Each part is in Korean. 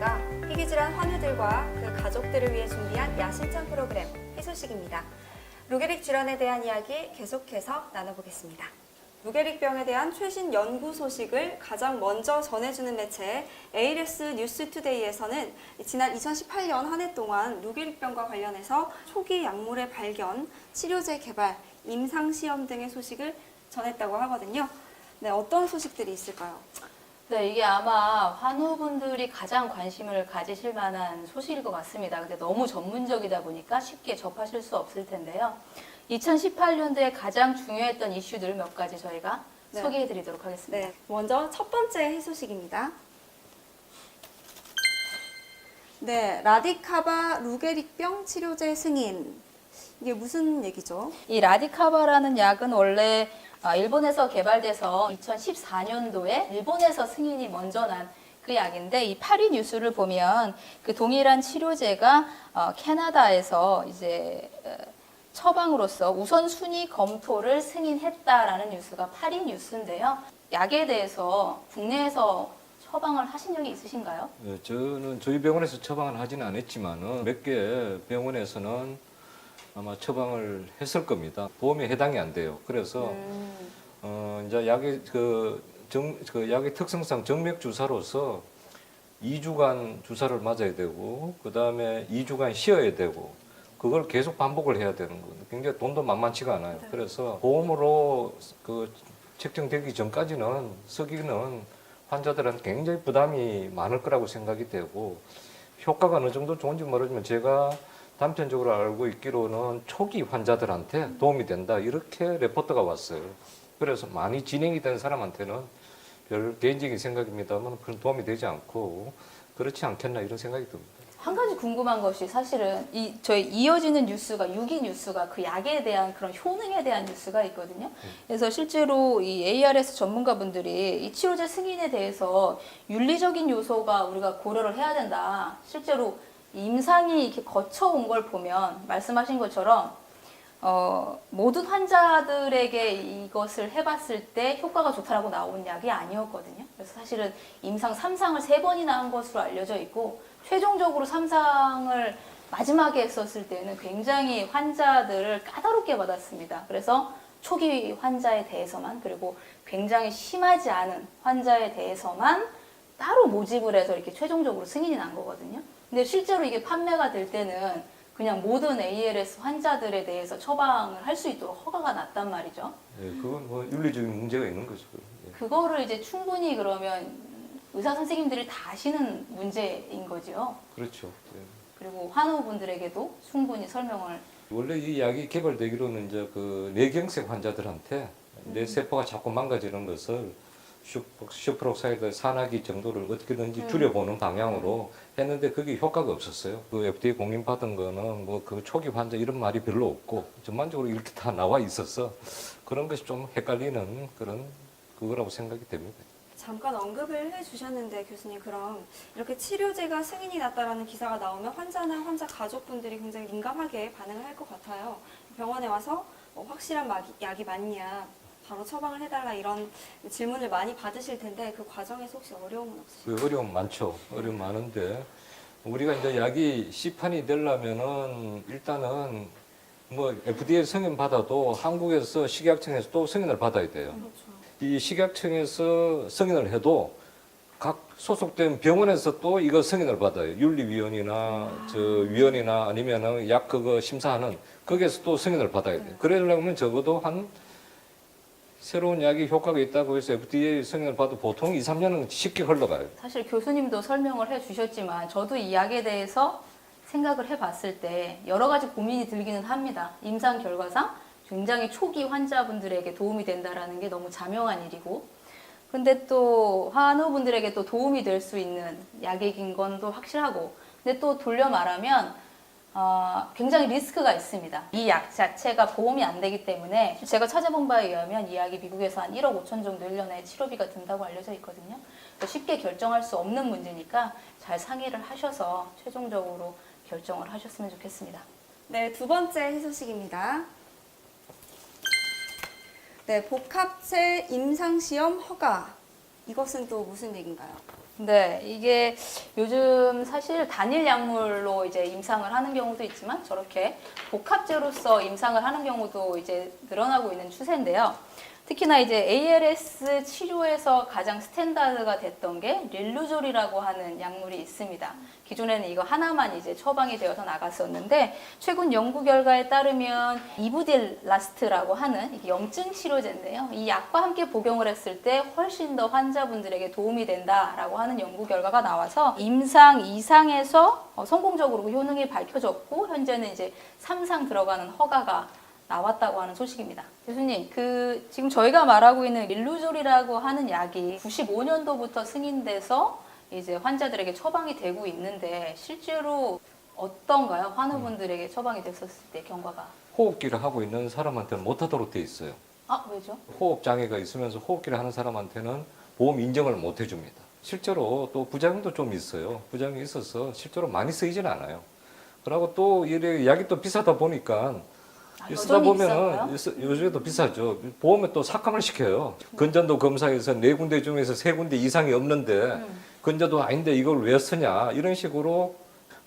저희가 희귀질환 환우들과 그 가족들을 위해 준비한 야심찬 프로그램 희소식입니다. 루게릭 질환에 대한 이야기 계속해서 나눠보겠습니다. 루게릭병에 대한 최신 연구 소식을 가장 먼저 전해주는 매체 ALS 뉴스투데이에서는 지난 2018년 한 해 동안 루게릭병과 관련해서 초기 약물의 발견, 치료제 개발, 임상시험 등의 소식을 전했다고 하거든요. 네, 어떤 소식들이 있을까요? 네, 이게 아마 환우분들이 가장 관심을 가지실 만한 소식일 것 같습니다. 근데 너무 전문적이다 보니까 쉽게 접하실 수 없을 텐데요. 2018년도에 가장 중요했던 이슈들을 몇 가지 저희가 소개해 드리도록 하겠습니다. 네, 먼저 첫 번째 희소식입니다. 네, 라디카바 루게릭병 치료제 승인. 이게 무슨 얘기죠? 이 라디카바라는 약은 원래 일본에서 개발돼서 2014년도에 일본에서 승인이 먼저 난 그 약인데, 이 파리 뉴스를 보면 그 동일한 치료제가 캐나다에서 이제 처방으로서 우선순위 검토를 승인했다라는 뉴스가 파리 뉴스인데요. 약에 대해서 국내에서 처방을 하신 적이 있으신가요? 네, 저는 저희 병원에서 처방을 하지는 않았지만은 몇 개 병원에서는 아마 처방을 했을 겁니다. 보험에 해당이 안 돼요. 그래서 이제 약의 특성상 정맥 주사로서 2주간 주사를 맞아야 되고, 그 다음에 2주간 쉬어야 되고, 그걸 계속 반복을 해야 되는 거예요. 굉장히 돈도 만만치가 않아요. 네. 그래서 보험으로 책정되기 전까지는 쓰기는 환자들한테 굉장히 부담이 많을 거라고 생각이 되고, 효과가 어느 정도 좋은지 모르지만 제가 단편적으로 알고 있기로는 초기 환자들한테 도움이 된다, 이렇게 레포트가 왔어요. 그래서 많이 진행이 된 사람한테는 별 개인적인 생각입니다만 그런 도움이 되지 않고 그렇지 않겠나, 이런 생각이 듭니다. 한 가지 궁금한 것이, 사실은 저희 이어지는 뉴스가, 유기 뉴스가 그 약에 대한 그런 효능에 대한 뉴스가 있거든요. 그래서 실제로 이 ARS 전문가분들이 이 치료제 승인에 대해서 윤리적인 요소가 우리가 고려를 해야 된다. 실제로 임상이 이렇게 거쳐온 걸 보면 말씀하신 것처럼 모든 환자들에게 이것을 해봤을 때 효과가 좋다라고 나온 약이 아니었거든요. 그래서 사실은 임상 3상을 3번이나 한 것으로 알려져 있고, 최종적으로 3상을 마지막에 했었을 때는 굉장히 환자들을 까다롭게 받았습니다. 그래서 초기 환자에 대해서만, 그리고 굉장히 심하지 않은 환자에 대해서만 따로 모집을 해서 이렇게 최종적으로 승인이 난 거거든요. 근데 실제로 이게 판매가 될 때는 그냥 모든 ALS 환자들에 대해서 처방을 할 수 있도록 허가가 났단 말이죠. 네, 그건 뭐 윤리적인 문제가 있는 거죠. 네. 그거를 이제 충분히 그러면 의사 선생님들이 다 아시는 문제인 거죠. 그렇죠. 네. 그리고 환우분들에게도 충분히 설명을. 원래 이 약이 개발되기로는 이제 그 뇌경색 환자들한테 뇌 세포가 자꾸 망가지는 것을 슈프록사이드 산화기 정도를 어떻게든지 줄여보는 방향으로 했는데 그게 효과가 없었어요. 그 FDA 공인받은 거는 뭐 그 초기 환자 이런 말이 별로 없고 전반적으로 이렇게 다 나와 있어서 그런 것이 좀 헷갈리는 그런 그거라고 생각이 됩니다. 잠깐 언급을 해주셨는데 교수님, 그럼 이렇게 치료제가 승인이 났다라는 기사가 나오면 환자나 환자 가족분들이 굉장히 민감하게 반응을 할 것 같아요. 병원에 와서 확실한 약이 맞냐, 바로 처방을 해달라, 이런 질문을 많이 받으실 텐데 그 과정에서 혹시 어려움은 없으실까요? 그 어려움 많죠. 어려움 많은데 우리가 이제 약이 시판이 되려면은 일단은 뭐 FDA 승인 받아도 한국에서 식약청에서 또 승인을 받아야 돼요. 그렇죠. 이 식약청에서 승인을 해도 각 소속된 병원에서 또 이거 승인을 받아요. 윤리위원이나 위원이나 아니면은 약 그거 심사하는 거기에서 또 승인을 받아야 돼요. 그러려면 적어도 한 새로운 약이 효과가 있다고 해서 FDA 승인을 받아도 보통 2, 3년은 쉽게 흘러가요. 사실 교수님도 설명을 해주셨지만 저도 이 약에 대해서 생각을 해봤을 때 여러 가지 고민이 들기는 합니다. 임상 결과상 굉장히 초기 환자분들에게 도움이 된다라는 게 너무 자명한 일이고, 근데 또 환우분들에게 또 도움이 될 수 있는 약인 건 또 확실하고, 근데 또 돌려 말하면 굉장히 리스크가 있습니다. 이 약 자체가 보험이 안 되기 때문에 제가 찾아본 바에 의하면 이 약이 미국에서 한 1억 5천 정도 1년에 치료비가 든다고 알려져 있거든요. 쉽게 결정할 수 없는 문제니까 잘 상의를 하셔서 최종적으로 결정을 하셨으면 좋겠습니다. 네, 두 번째 희소식입니다. 네, 복합체 임상시험 허가. 이것은 또 무슨 얘기인가요? 네, 이게 요즘 사실 단일 약물로 이제 임상을 하는 경우도 있지만 저렇게 복합제로서 임상을 하는 경우도 이제 늘어나고 있는 추세인데요. 특히나 이제 ALS 치료에서 가장 스탠다드가 됐던 게 릴루졸이라고 하는 약물이 있습니다. 기존에는 이거 하나만 이제 처방이 되어서 나갔었는데 최근 연구 결과에 따르면 이부딜라스트라고 하는 이게 염증 치료제인데요. 이 약과 함께 복용을 했을 때 훨씬 더 환자분들에게 도움이 된다라고 하는 연구 결과가 나와서 임상 2상에서 성공적으로 효능이 밝혀졌고 현재는 이제 3상 들어가는 허가가 나왔다고 하는 소식입니다. 교수님, 지금 저희가 말하고 있는 릴루졸이라고 하는 약이 95년도부터 승인돼서 이제 환자들에게 처방이 되고 있는데 실제로 어떤가요? 환우분들에게 처방이 됐었을 때 경과가? 호흡기를 하고 있는 사람한테는 못하도록 돼 있어요. 아, 왜죠? 호흡 장애가 있으면서 호흡기를 하는 사람한테는 보험 인정을 못 해줍니다. 실제로 또 부작용도 좀 있어요. 부작용이 있어서 실제로 많이 쓰이진 않아요. 그리고 또 이래 약이 또 비싸다 보니까 쓰다 보면은 요즘에도 비싸죠. 보험에 또 삭감을 시켜요. 건전도 검사에서 4군데 중에서 3군데 이상이 없는데 건전도 아닌데 이걸 왜 쓰냐 이런 식으로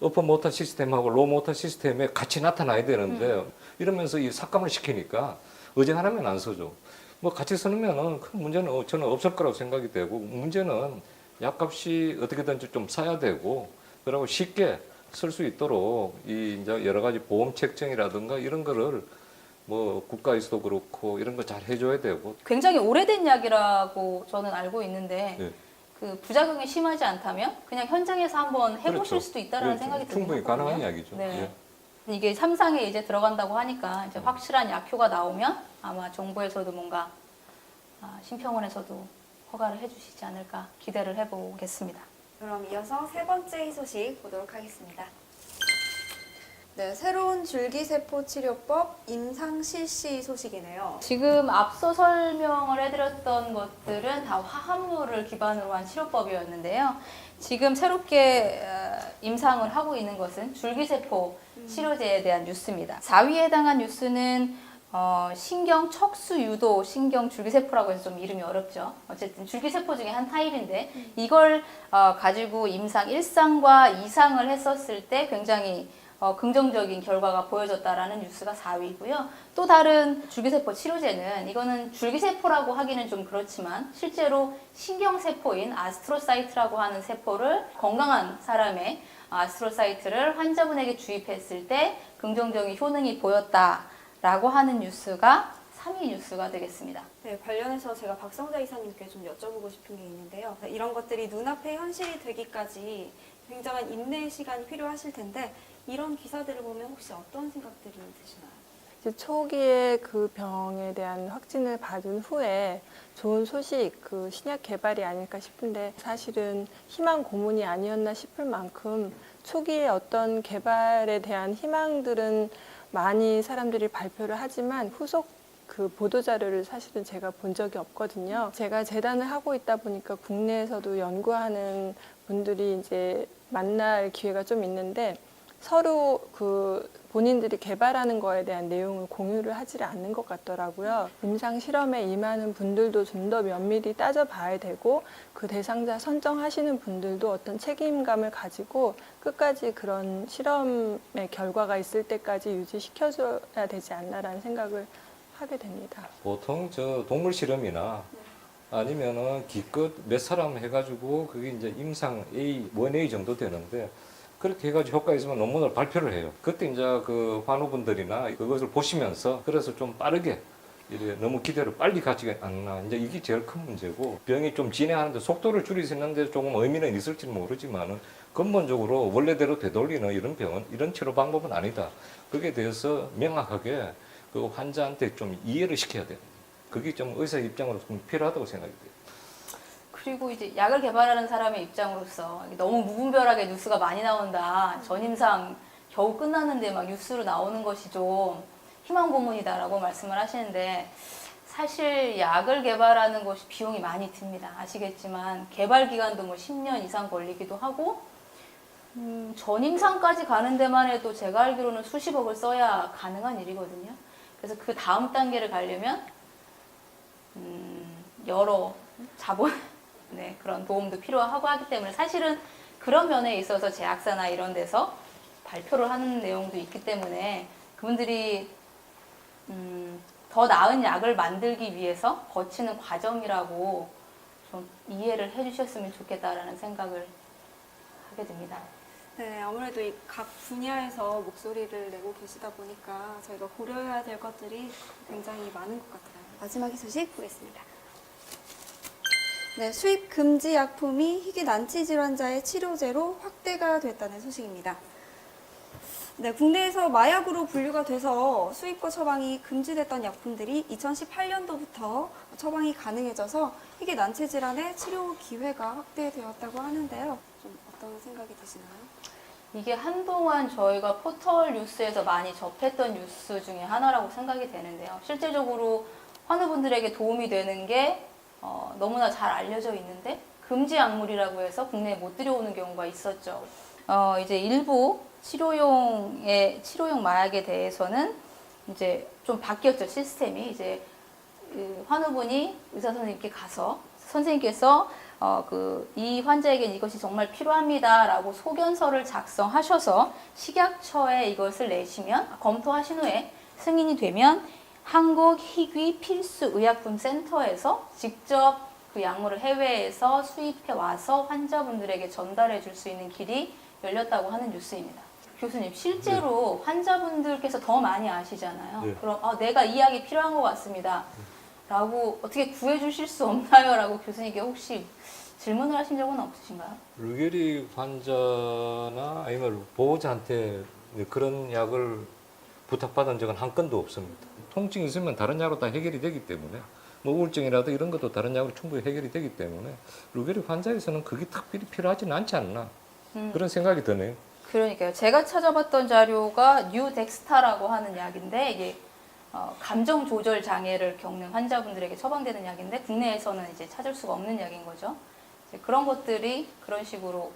어퍼 모터 시스템하고 로 모터 시스템에 같이 나타나야 되는데 이러면서 이 삭감을 시키니까 어지간하면 안 쓰죠. 뭐 같이 쓰면은 큰 문제는 저는 없을 거라고 생각이 되고 문제는 약값이 어떻게든지 좀 싸야 되고 그리고 쉽게 쓸 수 있도록 이 이제 여러 가지 보험 책정이라든가 이런 거를 뭐 국가에서도 그렇고 이런 거 잘 해줘야 되고. 굉장히 오래된 약이라고 저는 알고 있는데 네. 그 부작용이 심하지 않다면 그냥 현장에서 한번 해보실 그렇죠. 수도 있다라는 그렇죠. 생각이 듭니다. 충분히 가능한 이야기죠. 네. 예. 이게 3상에 이제 들어간다고 하니까 이제 확실한 약효가 나오면 아마 정부에서도 뭔가 심평원에서도 허가를 해주시지 않을까 기대를 해보겠습니다. 그럼 이어서 세 번째 소식 보도록 하겠습니다. 네, 새로운 줄기세포 치료법 임상 실시 소식이네요. 지금 앞서 설명을 해드렸던 것들은 다 화합물을 기반으로 한 치료법이었는데요. 지금 새롭게 임상을 하고 있는 것은 줄기세포 치료제에 대한 뉴스입니다. 4위에 해당한 뉴스는 신경 척수 유도 신경 줄기세포라고 해서 좀 이름이 어렵죠. 어쨌든 줄기세포 중에 한 타입인데 이걸 가지고 임상 1상과 2상을 했었을 때 굉장히 긍정적인 결과가 보여졌다라는 뉴스가 4위고요. 또 다른 줄기세포 치료제는 이거는 줄기세포라고 하기는 좀 그렇지만 실제로 신경세포인 아스트로사이트라고 하는 세포를 건강한 사람의 아스트로사이트를 환자분에게 주입했을 때 긍정적인 효능이 보였다라고 하는 뉴스가 3위 뉴스가 되겠습니다. 네, 관련해서 제가 박성자 이사님께 좀 여쭤보고 싶은 게 있는데요. 이런 것들이 눈앞에 현실이 되기까지 굉장한 인내의 시간이 필요하실 텐데 이런 기사들을 보면 혹시 어떤 생각들이 드시나요? 이제 초기에 그 병에 대한 확진을 받은 후에 좋은 소식, 그 신약 개발이 아닐까 싶은데 사실은 희망 고문이 아니었나 싶을 만큼 초기에 어떤 개발에 대한 희망들은 많이 사람들이 발표를 하지만 후속 그 보도자료를 사실은 제가 본 적이 없거든요. 제가 재단을 하고 있다 보니까 국내에서도 연구하는 분들이 이제 만날 기회가 좀 있는데 서로 그 본인들이 개발하는 거에 대한 내용을 공유를 하지 않는 것 같더라고요. 임상 실험에 임하는 분들도 좀 더 면밀히 따져봐야 되고 그 대상자 선정하시는 분들도 어떤 책임감을 가지고 끝까지 그런 실험의 결과가 있을 때까지 유지시켜줘야 되지 않나라는 생각을 하게 됩니다. 보통 저 동물 실험이나 아니면은 기껏 몇 사람 해가지고 그게 이제 임상 A, 1A 정도 되는데 그렇게 해가지고 효과 있으면 논문을 발표를 해요. 그때 이제 그 환우분들이나 그것을 보시면서 그래서 좀 빠르게 이래 너무 기대를 빨리 가지 않나. 이제 이게 제일 큰 문제고 병이 좀 진행하는데 속도를 줄일 수 있는데 조금 의미는 있을지는 모르지만은 근본적으로 원래대로 되돌리는 이런 병은 이런 치료 방법은 아니다. 그게 대해서 명확하게 그 환자한테 좀 이해를 시켜야 돼요. 그게 좀 의사 입장으로 좀 필요하다고 생각이 돼요. 그리고 이제 약을 개발하는 사람의 입장으로서 너무 무분별하게 뉴스가 많이 나온다. 전임상 겨우 끝났는데 막 뉴스로 나오는 것이 좀 희망 고문이다라고 말씀을 하시는데 사실 약을 개발하는 것이 비용이 많이 듭니다. 아시겠지만 개발 기간도 뭐 10년 이상 걸리기도 하고 전임상까지 가는 데만 해도 제가 알기로는 수십억을 써야 가능한 일이거든요. 그래서 그 다음 단계를 가려면 여러 자본 네, 그런 도움도 필요하고 하기 때문에 사실은 그런 면에 있어서 제약사나 이런 데서 발표를 하는 내용도 있기 때문에 그분들이 더 나은 약을 만들기 위해서 거치는 과정이라고 좀 이해를 해주셨으면 좋겠다라는 생각을 하게 됩니다. 네, 아무래도 이 각 분야에서 목소리를 내고 계시다 보니까 저희가 고려해야 될 것들이 굉장히 많은 것 같아요. 마지막 소식 보겠습니다. 네, 수입 금지 약품이 희귀 난치 질환자의 치료제로 확대가 됐다는 소식입니다. 네, 국내에서 마약으로 분류가 돼서 수입과 처방이 금지됐던 약품들이 2018년도부터 처방이 가능해져서 희귀 난치 질환의 치료 기회가 확대되었다고 하는데요. 좀 어떤 생각이 드시나요? 이게 한동안 저희가 포털 뉴스에서 많이 접했던 뉴스 중에 하나라고 생각이 되는데요. 실제적으로 환우분들에게 도움이 되는 게 너무나 잘 알려져 있는데 금지 약물이라고 해서 국내에 못 들여오는 경우가 있었죠. 이제 일부 치료용 마약에 대해서는 이제 좀 바뀌었죠. 시스템이 이제 그 환우분이 의사 선생님께 가서 선생님께서 이 환자에게는 이것이 정말 필요합니다라고 소견서를 작성하셔서 식약처에 이것을 내시면 검토하신 후에 승인이 되면 한국희귀 필수의약품센터에서 직접 그 약물을 해외에서 수입해 와서 환자분들에게 전달해 줄 수 있는 길이 열렸다고 하는 뉴스입니다. 교수님, 실제로 환자분들께서 더 많이 아시잖아요. 네. 그럼 내가 이 약이 필요한 것 같습니다. 라고 어떻게 구해 주실 수 없나요? 라고 교수님께 혹시 질문을 하신 적은 없으신가요? 루게릭 환자나 아니면 보호자한테 그런 약을 부탁받은 적은 한 건도 없습니다. 통증이 있으면 다른 약으로 다 해결이 되기 때문에 뭐 우울증이라도 이런 것도 다른 약으로 충분히 해결이 되기 때문에 루게릭 환자에서는 그게 특별히 필요하지는 않지 않나 그런 생각이 드네요. 그러니까요. 제가 찾아봤던 자료가 뉴덱스타라고 하는 약인데 이게 감정 조절 장애를 겪는 환자분들에게 처방되는 약인데 국내에서는 이제 찾을 수가 없는 약인 거죠. 이제 그런 것들이 그런 식으로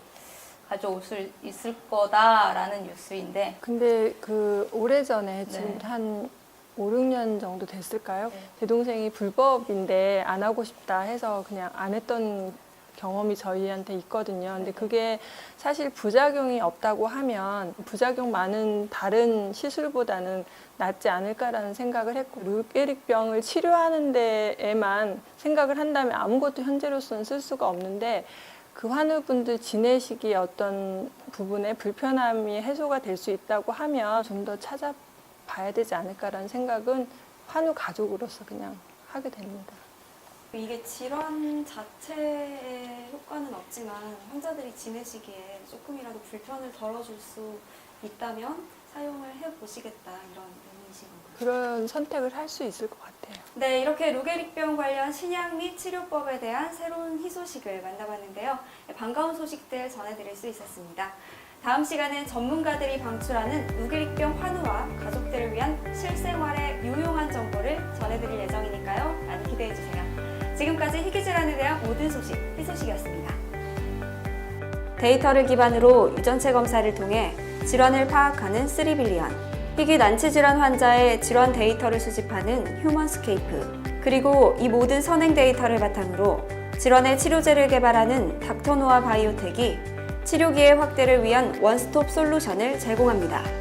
가져올 수 있을 거다라는 뉴스인데 근데 그 오래전에 지금 네. 한 5, 6년 정도 됐을까요? 네. 제 동생이 불법인데 안 하고 싶다 해서 그냥 안 했던 경험이 저희한테 있거든요. 근데 그게 사실 부작용이 없다고 하면 부작용 많은 다른 시술보다는 낫지 않을까라는 생각을 했고 루게릭병을 치료하는 데에만 생각을 한다면 아무것도 현재로서는 쓸 수가 없는데 그 환우분들 지내시기에 어떤 부분에 불편함이 해소가 될 수 있다고 하면 좀 더 찾아봐야 되지 않을까라는 생각은 환우 가족으로서 그냥 하게 됩니다. 이게 질환 자체의 효과는 없지만 환자들이 지내시기에 조금이라도 불편을 덜어줄 수 있다면 사용을 해보시겠다 이런 의미이신 건가요? 그런 선택을 할 수 있을 것 같아요. 네, 이렇게 루게릭병 관련 신약 및 치료법에 대한 새로운 희소식을 만나봤는데요. 반가운 소식들 전해드릴 수 있었습니다. 다음 시간은 전문가들이 방출하는 루게릭병 환우와 가족들을 위한 실생활에 유용한 정보를 전해드릴 예정이니까요. 많이 기대해주세요. 지금까지 희귀질환에 대한 모든 소식, 희소식이었습니다. 데이터를 기반으로 유전체 검사를 통해 질환을 파악하는 3빌리언, 희귀 난치 질환 환자의 질환 데이터를 수집하는 휴먼스케이프, 그리고 이 모든 선행 데이터를 바탕으로 질환의 치료제를 개발하는 닥터노아 바이오텍이 치료기의 확대를 위한 원스톱 솔루션을 제공합니다.